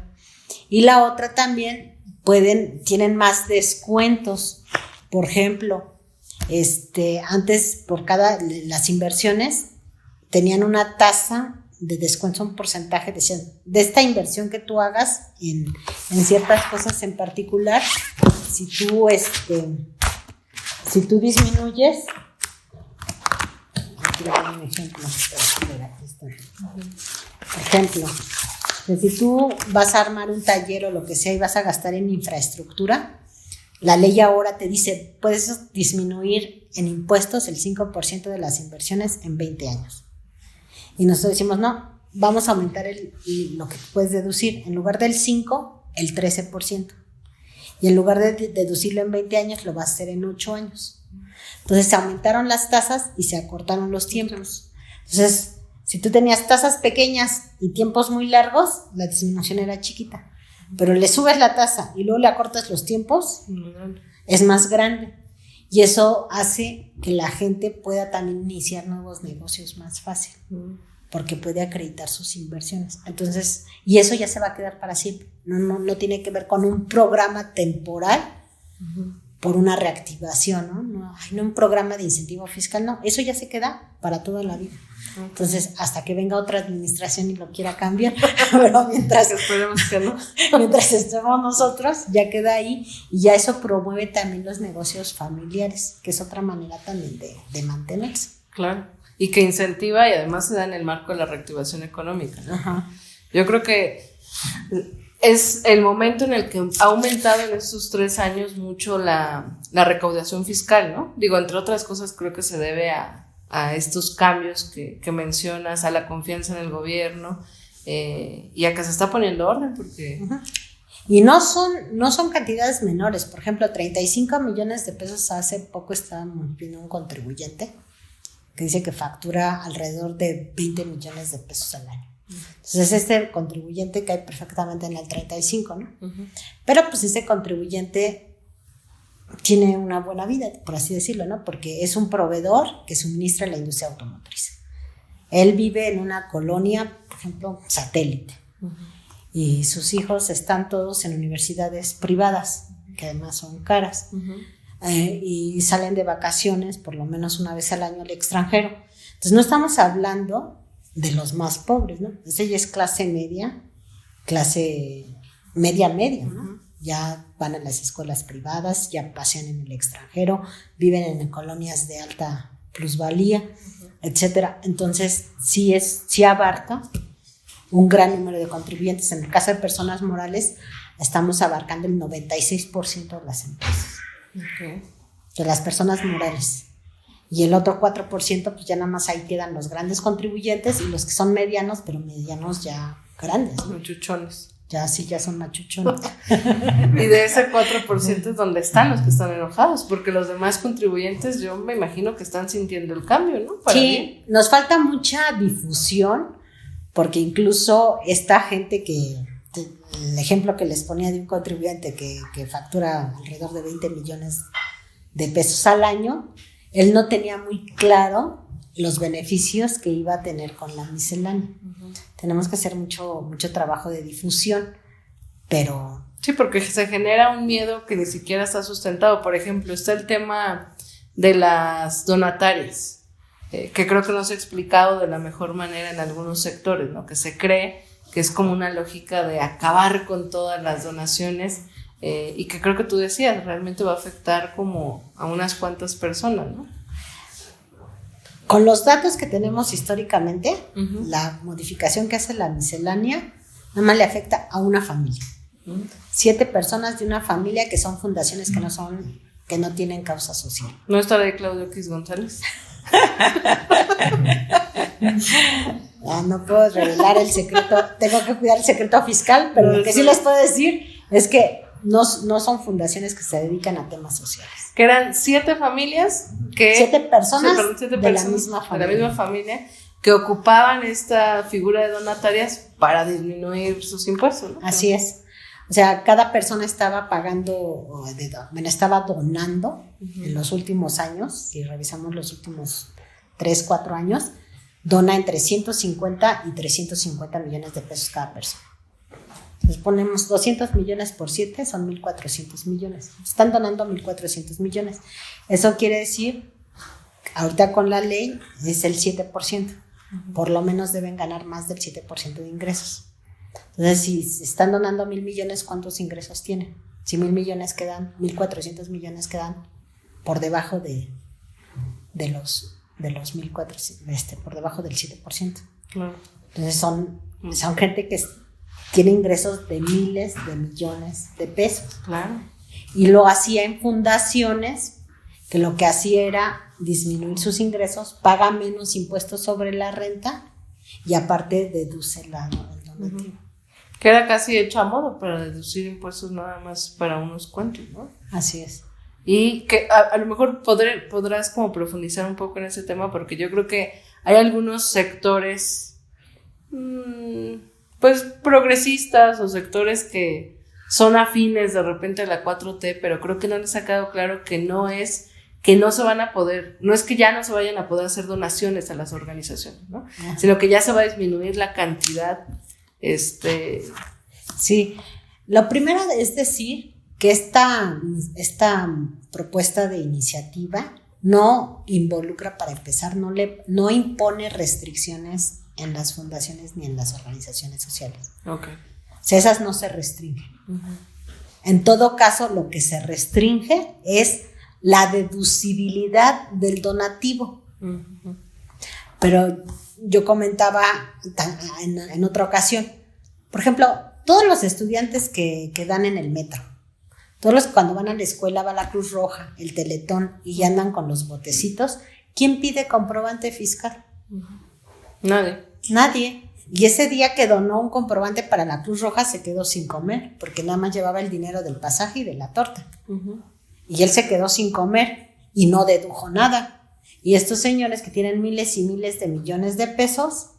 Y la otra también, tienen más descuentos. Por ejemplo, antes las inversiones tenían una tasa de descuento, un porcentaje, decían, de esta inversión que tú hagas en ciertas cosas en particular, si tú disminuyes, aquí le doy un ejemplo, por ejemplo, si tú vas a armar un taller o lo que sea y vas a gastar en infraestructura, la ley ahora te dice, puedes disminuir en impuestos el 5% de las inversiones en 20 años. Y nosotros decimos, no, vamos a aumentar lo que puedes deducir. En lugar del 5, el 13%. Y en lugar de deducirlo en 20 años, lo vas a hacer en 8 años. Entonces se aumentaron las tasas y se acortaron los tiempos. Entonces, si tú tenías tasas pequeñas y tiempos muy largos, la disminución era chiquita. Pero le subes la tasa y luego le acortas los tiempos, es más grande. Y eso hace que la gente pueda también iniciar nuevos negocios más fácil, porque puede acreditar sus inversiones. Entonces, y eso ya se va a quedar para siempre. No tiene que ver con un programa temporal por una reactivación, no un programa de incentivo fiscal, no, eso ya se queda para toda la vida. Entonces, hasta que venga otra administración y lo quiera cambiar, pero esperemos que no. Mientras estemos nosotros, ya queda ahí, y ya eso promueve también los negocios familiares, que es otra manera también de mantenerse. Claro, y que incentiva y además se da en el marco de la reactivación económica, ¿no? Ajá. Yo creo que es el momento en el que ha aumentado en estos 3 años mucho la recaudación fiscal, ¿no? Digo, entre otras cosas, creo que se debe a estos cambios que mencionas, a la confianza en el gobierno, y a que se está poniendo orden, porque... Uh-huh. Y no son cantidades menores. Por ejemplo, 35 millones de pesos. Hace poco estábamos viendo un contribuyente que dice que factura alrededor de 20 millones de pesos al año. Entonces, este contribuyente cae perfectamente en el 35, ¿no? Uh-huh. Pero pues ese contribuyente tiene una buena vida, por así decirlo, ¿no? Porque es un proveedor que suministra la industria automotriz. Él vive en una colonia, por ejemplo, satélite. Uh-huh. Y sus hijos están todos en universidades privadas, que además son caras. Uh-huh. Y salen de vacaciones por lo menos una vez al año al extranjero. Entonces, no estamos hablando de los más pobres, ¿no? Ella es clase media, ¿no? Uh-huh. Ya van a las escuelas privadas, ya pasean en el extranjero, viven en colonias de alta plusvalía, uh-huh, etcétera. Entonces, sí abarca un gran número de contribuyentes. En el caso de personas morales, estamos abarcando el 96% de las empresas. Okay. De las personas morales. Y el otro 4%, pues ya nada más ahí quedan los grandes contribuyentes y los que son medianos, pero medianos ya grandes, ¿no? Machuchones. Ya son machuchones. Y de ese 4% es donde están los que están enojados, porque los demás contribuyentes yo me imagino que están sintiendo el cambio, ¿no? Sí, bien. Nos falta mucha difusión, porque incluso esta gente el ejemplo que les ponía de un contribuyente que factura alrededor de 20 millones de pesos al año, él no tenía muy claro los beneficios que iba a tener con la miscelánea. Uh-huh. Tenemos que hacer mucho trabajo de difusión, pero... Sí, porque se genera un miedo que ni siquiera está sustentado. Por ejemplo, está el tema de las donatarias, que creo que no se ha explicado de la mejor manera en algunos sectores, ¿no? Que se cree que es como una lógica de acabar con todas las donaciones, y que creo que tú decías, realmente va a afectar como a unas cuantas personas, ¿no? Con los datos que tenemos históricamente, uh-huh, la modificación que hace la miscelánea nada más le afecta a una familia. Uh-huh. 7 personas de una familia que son fundaciones que no tienen causa social. ¿No estará ahí Claudio X González? No puedo revelar el secreto, tengo que cuidar el secreto fiscal, pero lo que sí les puedo decir es que no son fundaciones que se dedican a temas sociales. Que eran 7 familias que... 7 personas de la misma familia que ocupaban esta figura de donatarias para disminuir sus impuestos, ¿no? Así es. O sea, cada persona estaba estaba donando, uh-huh, en los últimos años, si revisamos los últimos 3-4 años, dona entre 150 y 350 millones de pesos cada persona. Entonces ponemos 200 millones por 7, son 1.400 millones. Están donando 1.400 millones. Eso quiere decir, ahorita con la ley, es el 7%. Uh-huh. Por lo menos deben ganar más del 7% de ingresos. Entonces, si están donando 1.000 millones, ¿cuántos ingresos tienen? Si 1.000 millones quedan, 1.400 millones quedan por debajo de los 1.400, por debajo del 7%. Claro. Entonces, son gente que tiene ingresos de miles de millones de pesos. Claro. Y lo hacía en fundaciones, que lo que hacía era disminuir sus ingresos, paga menos impuestos sobre la renta y aparte deduce el donativo. Uh-huh. Que era casi hecho a modo para deducir impuestos nada más para unos cuantos, ¿no? Así es. Y que a lo mejor podrás como profundizar un poco en ese tema, porque yo creo que hay algunos sectores pues progresistas o sectores que son afines de repente a la 4T, pero creo que no les ha quedado claro que no es que no se van a poder, no es que ya no se vayan a poder hacer donaciones a las organizaciones, ¿no? Uh-huh. Sino que ya se va a disminuir la cantidad. Sí, lo primero es decir que esta propuesta de iniciativa no involucra, para empezar, no impone restricciones en las fundaciones ni en las organizaciones sociales. Okay. O sea, esas no se restringen. En todo caso, lo que se restringe es la deducibilidad del donativo. Pero yo comentaba en otra ocasión, por ejemplo, todos los estudiantes que dan en el metro, todos los que cuando van a la escuela va la Cruz Roja, el Teletón y andan con los botecitos, ¿quién pide comprobante fiscal? Nadie. Y ese día que donó un comprobante para la Cruz Roja se quedó sin comer, porque nada más llevaba el dinero del pasaje y de la torta. Y él se quedó sin comer y no dedujo nada. Y estos señores que tienen miles y miles de millones de pesos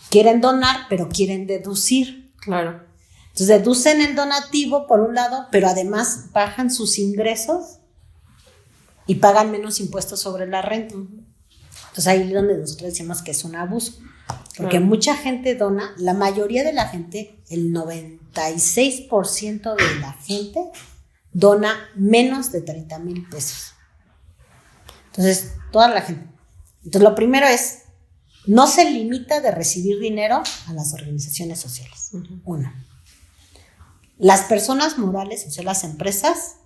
quieren donar, pero quieren deducir. Claro. Entonces deducen el donativo por un lado, pero además bajan sus ingresos y pagan menos impuestos sobre la renta. Entonces ahí es donde nosotros decimos que es un abuso. Porque mucha gente dona, la mayoría de la gente, el 96% de la gente dona menos de 30,000 pesos. Entonces, toda la gente. Entonces, lo primero es, no se limita de recibir dinero a las organizaciones sociales. Uno. Las personas morales, o sea, las empresas,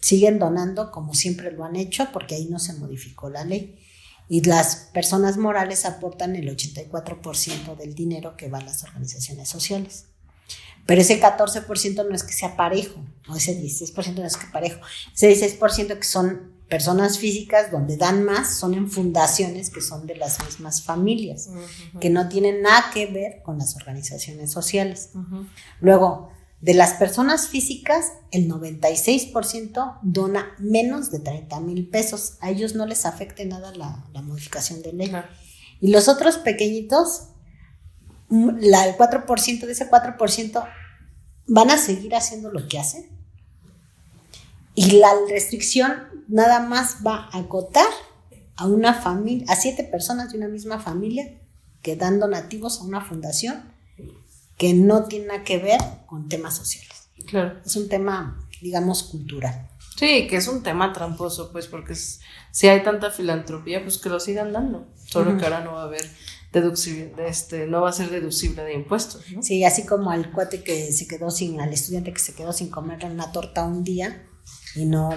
siguen donando como siempre lo han hecho, porque ahí no se modificó la ley. Y las personas morales aportan el 84% del dinero que va a las organizaciones sociales. Pero ese 14% no es que sea parejo, o ese 16% no es que parejo. Ese 16% que son personas físicas donde dan más, son en fundaciones que son de las mismas familias, que no tienen nada que ver con las organizaciones sociales. Luego, de las personas físicas, el 96% dona menos de 30,000 pesos. A ellos no les afecte nada la modificación de ley. Y los otros pequeñitos, el 4% de ese 4% van a seguir haciendo lo que hacen. Y la restricción nada más va a acotar a una familia, a 7 personas de una misma familia que dan donativos a una fundación que no tiene nada que ver con temas sociales. Claro. Es un tema, digamos, cultural. Sí, que es un tema tramposo, pues, porque si hay tanta filantropía, pues que lo sigan dando. Solo que ahora no va a haber deducible, no va a ser deducible de impuestos, ¿no? Sí, así como al cuate que se quedó al estudiante que se quedó sin comer una torta un día y no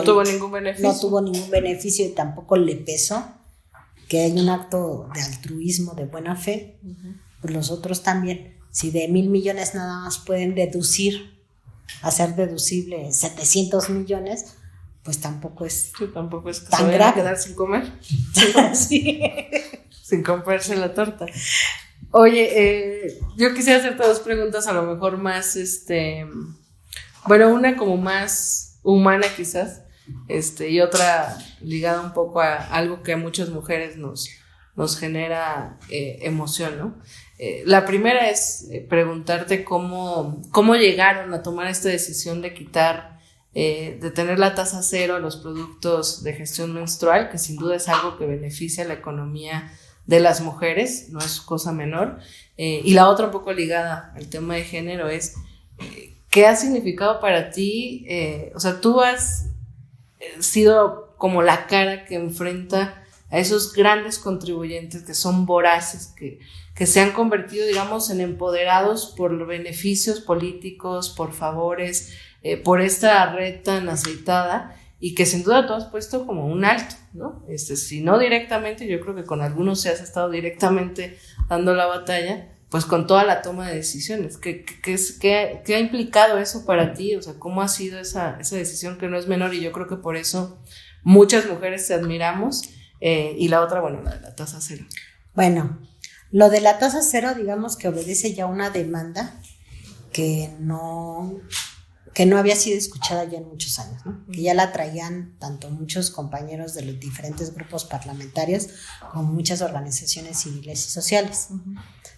tuvo ningún beneficio. No tuvo ningún beneficio y tampoco le pesó, que hay un acto de altruismo, de buena fe. Pues los otros también, si de 1,000 millones nada más pueden hacer deducible 700 millones, pues tampoco es que tan se vayan grave. A quedar sin comer. Sí. Sin comprarse la torta. Oye, yo quisiera hacerte 2 preguntas, a lo mejor más, bueno, una como más humana quizás, y otra ligada un poco a algo que a muchas mujeres nos genera emoción, ¿no? La primera es preguntarte cómo llegaron a tomar esta decisión de quitar, de tener la tasa cero a los productos de gestión menstrual, que sin duda es algo que beneficia a la economía de las mujeres, no es cosa menor. Y la otra un poco ligada al tema de género es, ¿qué ha significado para ti? O sea, tú has sido como la cara que enfrenta a esos grandes contribuyentes que son voraces, que se han convertido, digamos, en empoderados por beneficios políticos, por favores, por esta red tan aceitada, y que sin duda tú has puesto como un alto, ¿no? Si no directamente, yo creo que con algunos se has estado directamente dando la batalla, pues con toda la toma de decisiones. ¿Qué ha implicado eso para ti? O sea, ¿cómo ha sido esa decisión que no es menor? Y yo creo que por eso muchas mujeres te admiramos. Y la otra, bueno, la de la tasa cero. Bueno, lo de la tasa cero, digamos que obedece ya a una demanda que no había sido escuchada ya en muchos años, ¿no? Que ya la traían tanto muchos compañeros de los diferentes grupos parlamentarios como muchas organizaciones civiles y sociales.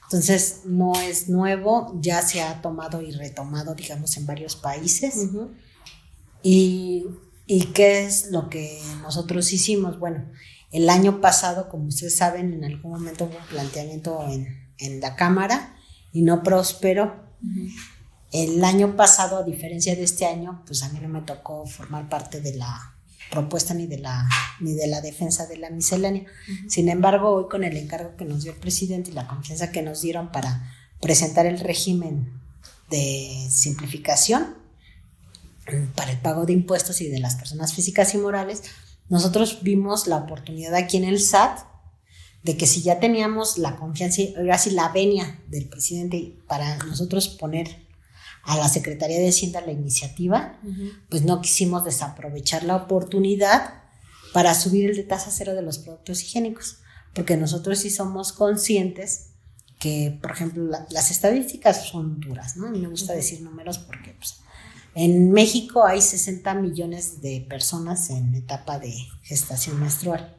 Entonces, no es nuevo, ya se ha tomado y retomado, digamos, en varios países. ¿Y qué es lo que nosotros hicimos? Bueno, el año pasado, como ustedes saben, en algún momento hubo un planteamiento en la Cámara y no prosperó. El año pasado, a diferencia de este año, pues a mí no me tocó formar parte de la propuesta ni de la defensa de la miscelánea. Sin embargo, hoy con el encargo que nos dio el presidente y la confianza que nos dieron para presentar el régimen de simplificación para el pago de impuestos y de las personas físicas y morales, nosotros vimos la oportunidad aquí en el SAT de que si ya teníamos la confianza y ahora sí la venia del presidente para nosotros poner a la Secretaría de Hacienda la iniciativa, pues no quisimos desaprovechar la oportunidad para subir el de tasa cero de los productos higiénicos, porque nosotros sí somos conscientes que, por ejemplo, las estadísticas son duras, ¿no? A mí me gusta decir números porque pues, en México hay 60 millones de personas en etapa de gestación menstrual.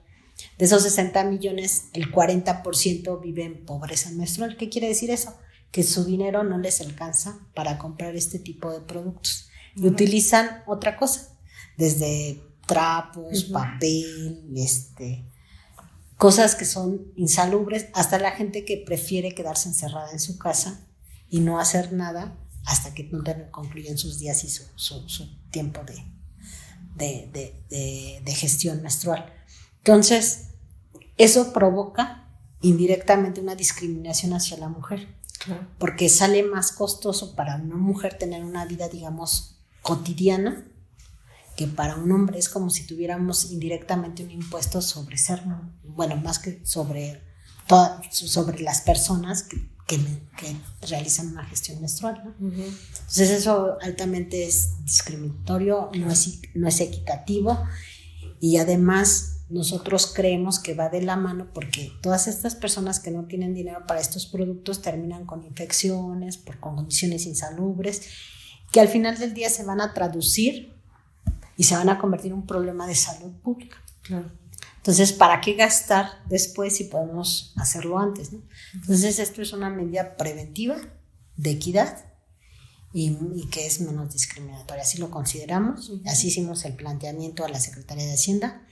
De esos 60 millones, el 40% vive en pobreza menstrual. ¿Qué quiere decir eso? Que su dinero no les alcanza para comprar este tipo de productos. Y utilizan otra cosa, desde trapos, papel, cosas que son insalubres, hasta la gente que prefiere quedarse encerrada en su casa y no hacer nada hasta que no concluyen sus días y su tiempo de gestión menstrual. Entonces, eso provoca indirectamente una discriminación hacia la mujer, porque sale más costoso para una mujer tener una vida, digamos, cotidiana, que para un hombre. Es como si tuviéramos indirectamente un impuesto sobre ser, bueno, más que sobre las personas que realizan una gestión menstrual, ¿no? Entonces eso altamente es discriminatorio, no es equitativo, y además nosotros creemos que va de la mano porque todas estas personas que no tienen dinero para estos productos terminan con infecciones, con condiciones insalubres, que al final del día se van a traducir y se van a convertir en un problema de salud pública. Claro. Entonces, ¿para qué gastar después si podemos hacerlo antes, ¿no? Entonces, esto es una medida preventiva de equidad y que es menos discriminatoria. Así lo consideramos. Así hicimos el planteamiento a la Secretaría de Hacienda.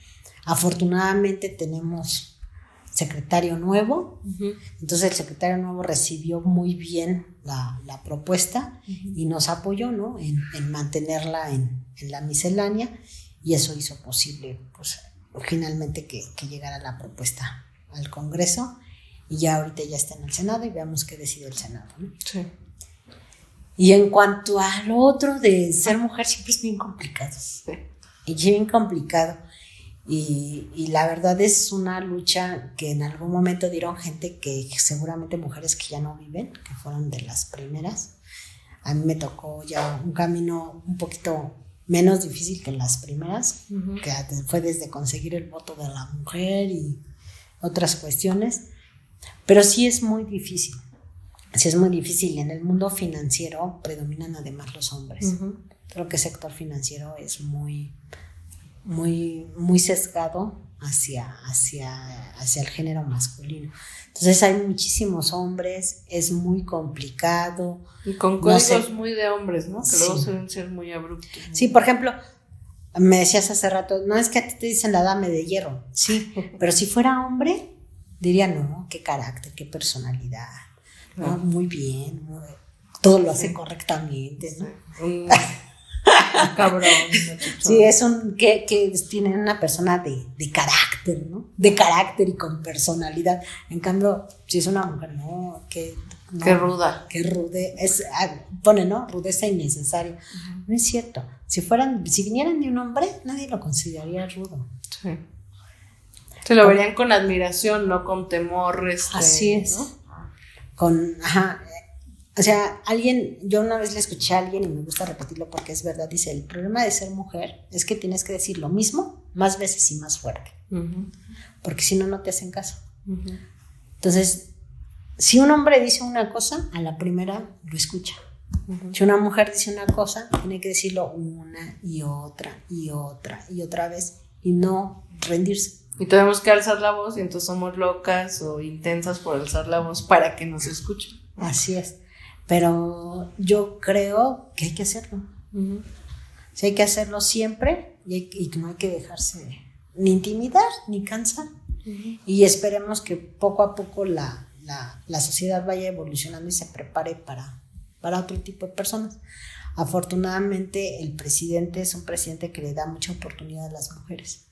Afortunadamente tenemos secretario nuevo. Entonces el secretario nuevo recibió muy bien la propuesta y nos apoyó, ¿no? en mantenerla en la miscelánea, y eso hizo posible pues finalmente que llegara la propuesta al Congreso, y ya ahorita ya está en el Senado y veamos qué decide el Senado, ¿no? Sí. Y en cuanto a lo otro de ser mujer, siempre es bien complicado. Sí. Y bien complicado. Y la verdad es una lucha que en algún momento dieron gente que seguramente mujeres que ya no viven, que fueron de las primeras. A mí me tocó ya un camino un poquito menos difícil que las primeras, que fue desde conseguir el voto de la mujer y otras cuestiones. Pero sí es muy difícil. Sí es muy difícil. En el mundo financiero predominan además los hombres. Creo que el sector financiero es muy sesgado hacia el género masculino. Entonces hay muchísimos hombres, es muy complicado. Y con códigos muy de hombres, ¿no? Que luego suelen ser muy abruptos, ¿no? Sí, por ejemplo, me decías hace rato, no es que a ti te dicen la dama de hierro, sí, pero si fuera hombre, diría, no, qué carácter, qué personalidad, ¿no? Muy bien, todo lo hace correctamente, ¿no? Un cabrón. Sí, es que tienen una persona de carácter, ¿no? De carácter y con personalidad. En cambio, si es una mujer, no, qué ruda. Qué rude. Pone, ¿no? Rudeza innecesaria. No es cierto. Si vinieran de un hombre, nadie lo consideraría rudo. Sí. Se lo verían con admiración, no con temor. Así es. ¿no? O sea, yo una vez le escuché a alguien y me gusta repetirlo porque es verdad, dice, el problema de ser mujer es que tienes que decir lo mismo más veces y más fuerte, porque si no, no te hacen caso. Entonces, si un hombre dice una cosa, a la primera lo escucha. Si una mujer dice una cosa, tiene que decirlo una y otra y otra y otra vez y no rendirse. Y tenemos que alzar la voz y entonces somos locas o intensas por alzar la voz para que nos escuchen. Así es. Pero yo creo que hay que hacerlo. Sí, hay que hacerlo siempre y no hay que dejarse ni intimidar ni cansar. Y esperemos que poco a poco la sociedad vaya evolucionando y se prepare para otro tipo de personas. Afortunadamente el presidente es un presidente que le da mucha oportunidad a las mujeres.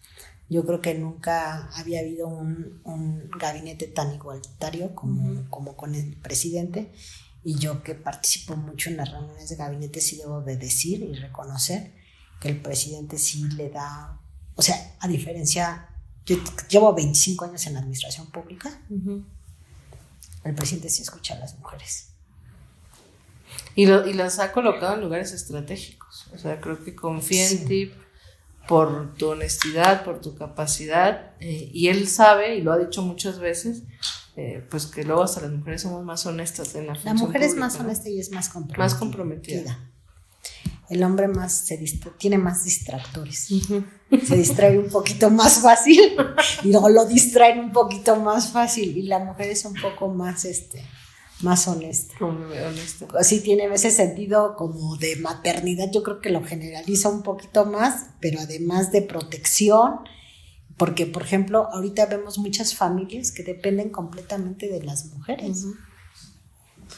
Yo creo que nunca había habido un gabinete tan igualitario como con el presidente, y yo que participo mucho en las reuniones de gabinete sí debo de decir y reconocer que el presidente sí le da, o sea, a diferencia, yo llevo 25 años en la administración pública, el presidente sí escucha a las mujeres. Y las ha colocado en lugares estratégicos, o sea, creo que confía en ti por tu honestidad, por tu capacidad, y él sabe, y lo ha dicho muchas veces, pues que luego hasta las mujeres somos más honestas en la función La mujer es pública, más honesta, ¿no? Y es más comprometida. Más comprometida. El hombre tiene más distractores. Se distrae un poquito más fácil y luego lo distraen un poquito más fácil, y la mujer es un poco más más honesta. Sí, tiene ese sentido como de maternidad, yo creo que lo generaliza un poquito más, pero además de protección, porque por ejemplo ahorita vemos muchas familias que dependen completamente de las mujeres.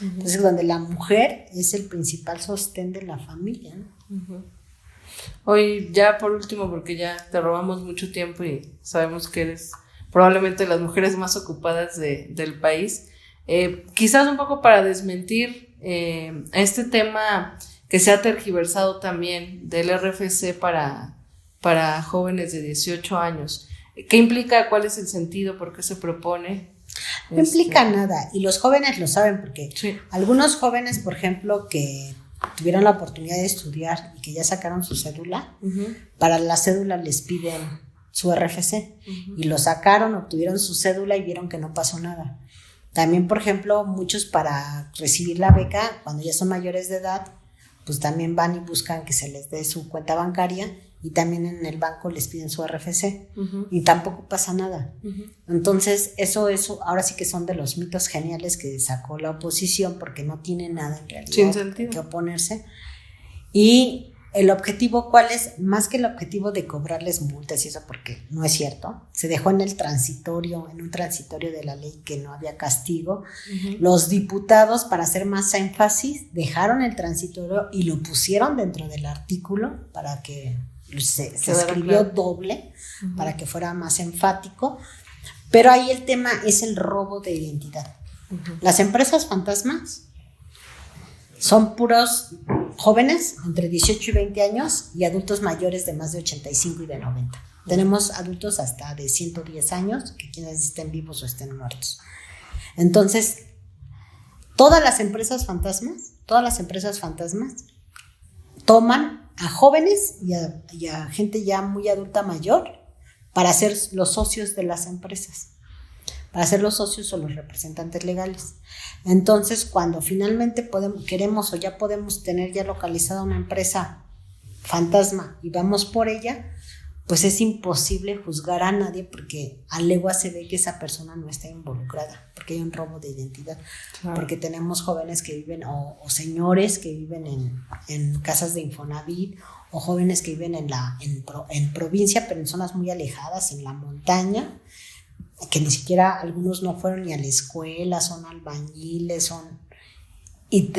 Entonces, donde la mujer es el principal sostén de la familia, ¿no? Hoy, ya por último, porque ya te robamos mucho tiempo y sabemos que eres probablemente las mujeres más ocupadas del país, quizás un poco para desmentir este tema que se ha tergiversado también del RFC para jóvenes de 18 años. ¿Qué implica? ¿Cuál es el sentido? ¿Por qué se propone? No implica nada, y los jóvenes lo saben, porque algunos jóvenes, por ejemplo, que tuvieron la oportunidad de estudiar y que ya sacaron su cédula, para la cédula les piden su RFC, y lo sacaron, obtuvieron su cédula y vieron que no pasó nada. También, por ejemplo, muchos para recibir la beca, cuando ya son mayores de edad, pues también van y buscan que se les dé su cuenta bancaria, y también en el banco les piden su RFC, y tampoco pasa nada. Entonces, eso ahora sí que son de los mitos geniales que sacó la oposición, porque no tiene nada en realidad que oponerse. Y el objetivo, ¿cuál es? Más que el objetivo de cobrarles multas y eso, porque no es cierto, se dejó en un transitorio de la ley que no había castigo. Los diputados, para hacer más énfasis, dejaron el transitorio y lo pusieron dentro del artículo para que se escribió doble, para que fuera más enfático. Pero ahí el tema es el robo de identidad. Las empresas fantasmas son puros jóvenes entre 18 y 20 años y adultos mayores de más de 85 y de 90. Tenemos adultos hasta de 110 años, que quienes estén vivos o estén muertos. Entonces, todas las empresas fantasmas toman a jóvenes y a gente ya muy adulta mayor para ser los socios de las empresas, para ser los socios o los representantes legales. Entonces, cuando finalmente queremos o ya podemos tener ya localizada una empresa fantasma y vamos por ella, pues es imposible juzgar a nadie, porque a legua se ve que esa persona no está involucrada, porque hay un robo de identidad. Claro. Porque tenemos jóvenes que viven o señores que viven en casas de Infonavit, o jóvenes que viven en provincia, pero en zonas muy alejadas, en la montaña, que ni siquiera algunos no fueron ni a la escuela, son albañiles, y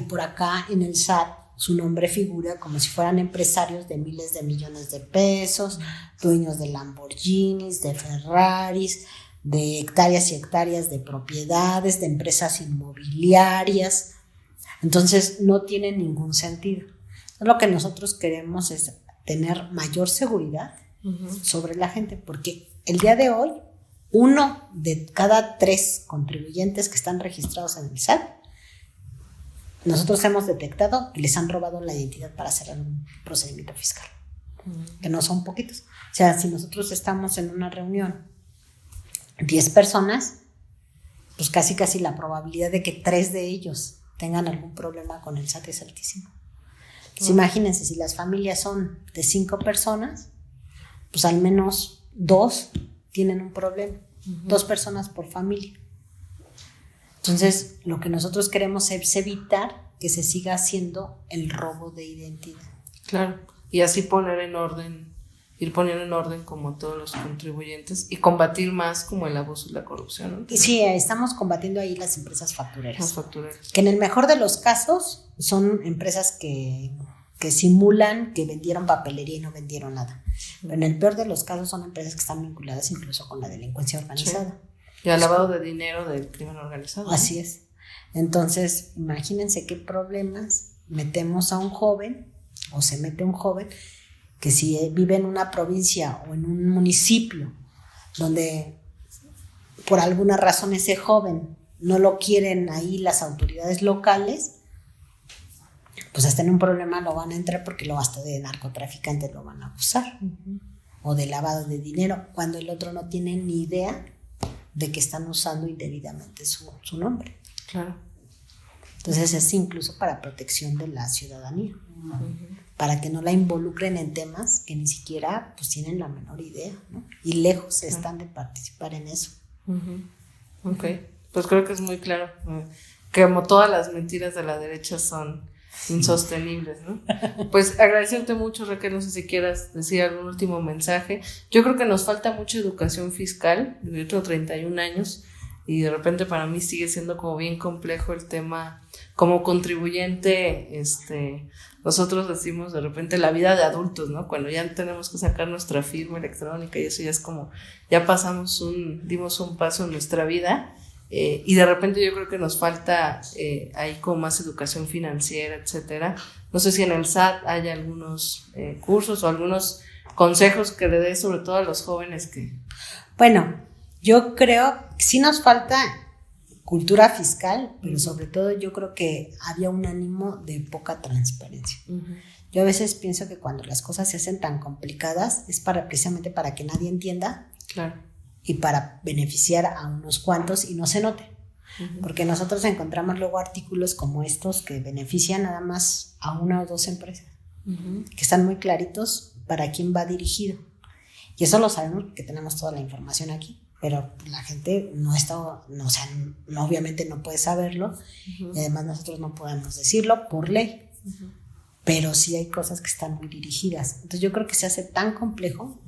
por acá en el SAT su nombre figura como si fueran empresarios de miles de millones de pesos, dueños de Lamborghinis, de Ferraris, de hectáreas y hectáreas de propiedades, de empresas inmobiliarias. Entonces no tiene ningún sentido. Lo que nosotros queremos es tener mayor seguridad sobre la gente, porque el día de hoy 1 de cada 3 contribuyentes que están registrados en el SAT, nosotros hemos detectado que les han robado la identidad para hacer un procedimiento fiscal, que no son poquitos. O sea, si nosotros estamos en una reunión, 10 personas, pues casi la probabilidad de que 3 de ellos tengan algún problema con el SAT es altísima. Entonces, imagínense, si las familias son de 5 personas, pues al menos 2 tienen un problema, 2 personas por familia. Entonces, lo que nosotros queremos es evitar que se siga haciendo el robo de identidad. Claro, y así poner en orden ir poniendo en orden como todos los contribuyentes y combatir más como el abuso y la corrupción, ¿no? Y sí, estamos combatiendo ahí las empresas factureras. Las factureras. Que en el mejor de los casos son empresas que simulan que vendieron papelería y no vendieron nada. Pero en el peor de los casos son empresas que están vinculadas incluso con la delincuencia organizada. Sí. Y al lavado de dinero del crimen organizado. Así es. Entonces, imagínense qué problemas metemos a un joven, o se mete un joven, que si vive en una provincia o en un municipio donde por alguna razón ese joven no lo quieren ahí las autoridades locales, pues hasta en un problema lo van a entrar porque lo hasta de narcotraficantes lo van a acusar, o de lavado de dinero, cuando el otro no tiene ni idea de que están usando indebidamente su nombre. Claro. Entonces es incluso para protección de la ciudadanía, para que no la involucren en temas que ni siquiera pues tienen la menor idea, ¿no? Y lejos están de participar en eso. Ok, pues creo que es muy claro que como todas las mentiras de la derecha son insostenibles, ¿no? Pues agradecerte mucho, Raquel, no sé si quieras decir algún último mensaje. Yo creo que nos falta mucha educación fiscal. Yo tengo 31 años y de repente para mí sigue siendo como bien complejo el tema. Como contribuyente, nosotros decimos de repente la vida de adultos, ¿no? Cuando ya tenemos que sacar nuestra firma electrónica y eso ya es como, ya dimos un paso en nuestra vida, y de repente yo creo que nos falta ahí como más educación financiera, etcétera. No sé si en el SAT hay algunos cursos o algunos consejos que le dé sobre todo a los jóvenes que... Bueno, yo creo que sí nos falta cultura fiscal, pero sobre todo yo creo que había un ánimo de poca transparencia. Yo a veces pienso que cuando las cosas se hacen tan complicadas es precisamente para que nadie entienda. Claro. Y para beneficiar a unos cuantos y no se note. Porque nosotros encontramos luego artículos como estos que benefician nada más a una o dos empresas, que están muy claritos para quién va dirigido. Y eso lo sabemos porque tenemos toda la información aquí. Pero la gente obviamente no puede saberlo, y además nosotros no podemos decirlo por ley, pero sí hay cosas que están muy dirigidas. Entonces yo creo que se hace tan complejo,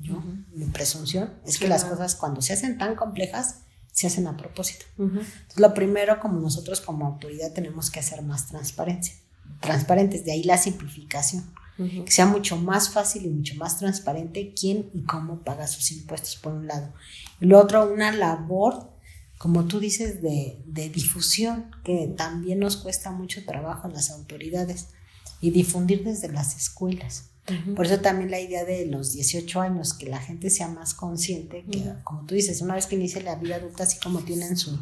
mi presunción es que las cosas cuando se hacen tan complejas, se hacen a propósito. Entonces lo primero, como nosotros como autoridad tenemos que hacer más transparentes, de ahí la simplificación. Que sea mucho más fácil y mucho más transparente quién y cómo paga sus impuestos, por un lado. Y lo otro, una labor, como tú dices, de difusión, que también nos cuesta mucho trabajo a las autoridades, y difundir desde las escuelas. Por eso también la idea de los 18 años, que la gente sea más consciente, que como tú dices, una vez que inicie la vida adulta, así como tienen su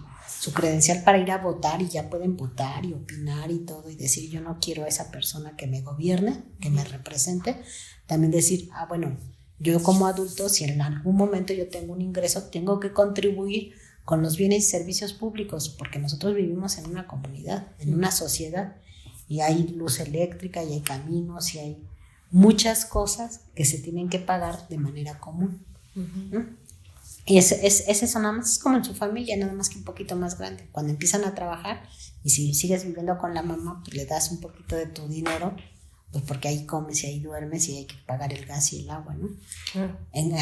credencial para ir a votar y ya pueden votar y opinar y todo, y decir yo no quiero a esa persona que me gobierne, que me represente, también decir, bueno, yo como adulto, si en algún momento yo tengo un ingreso, tengo que contribuir con los bienes y servicios públicos, porque nosotros vivimos en una comunidad, en una sociedad, y hay luz eléctrica, y hay caminos, y hay muchas cosas que se tienen que pagar de manera común. Y es eso, nada más es como en su familia, nada más que un poquito más grande. Cuando empiezan a trabajar, y si sigues viviendo con la mamá, pues le das un poquito de tu dinero, pues porque ahí comes y ahí duermes y hay que pagar el gas y el agua, ¿no?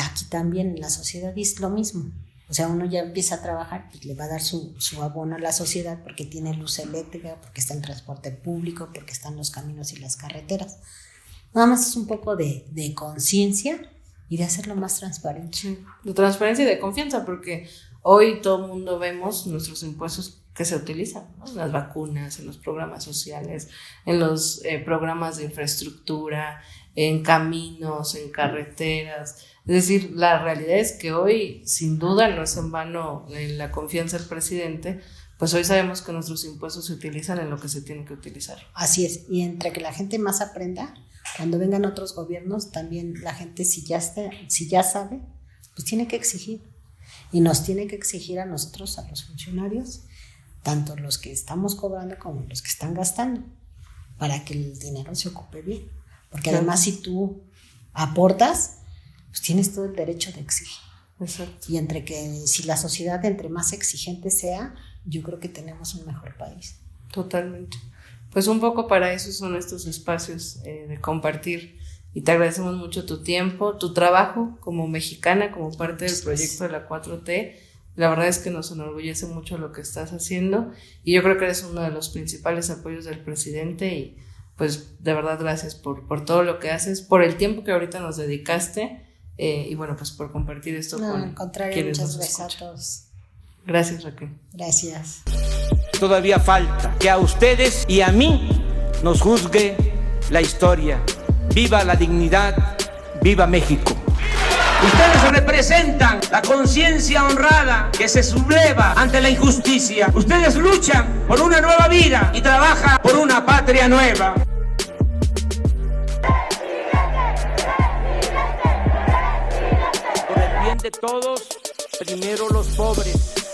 Aquí también en la sociedad es lo mismo. O sea, uno ya empieza a trabajar, pues le va a dar su abono a la sociedad porque tiene luz eléctrica, porque está el transporte público, porque están los caminos y las carreteras. Nada más es un poco de conciencia y de hacerlo más transparente. Sí, de transparencia y de confianza, porque hoy todo el mundo vemos nuestros impuestos que se utilizan, ¿no? En las vacunas, en los programas sociales, en los programas de infraestructura, en caminos, en carreteras. Es decir, la realidad es que hoy, sin duda, no es en vano la confianza del presidente, pues hoy sabemos que nuestros impuestos se utilizan en lo que se tiene que utilizar. Así es, y entre que la gente más aprenda, cuando vengan otros gobiernos, también la gente si ya sabe, pues tiene que exigir. Y nos tiene que exigir a nosotros, a los funcionarios, tanto los que estamos cobrando como los que están gastando, para que el dinero se ocupe bien. Porque además si tú aportas, pues tienes todo el derecho de exigir. Exacto. Y entre que si la sociedad entre más exigente sea, yo creo que tenemos un mejor país. Totalmente. Pues un poco para eso son estos espacios de compartir y te agradecemos mucho tu tiempo, tu trabajo como mexicana, como parte del proyecto de la 4T. La verdad es que nos enorgullece mucho lo que estás haciendo y yo creo que eres uno de los principales apoyos del presidente y pues de verdad gracias por todo lo que haces, por el tiempo que ahorita nos dedicaste y bueno, pues por compartir esto con al contrario, muchas gracias a todos. Gracias, Raquel. Gracias. Todavía falta que a ustedes y a mí nos juzgue la historia. Viva la dignidad, viva México. Ustedes representan la conciencia honrada que se subleva ante la injusticia. Ustedes luchan por una nueva vida y trabajan por una patria nueva. Por el bien de todos, primero los pobres.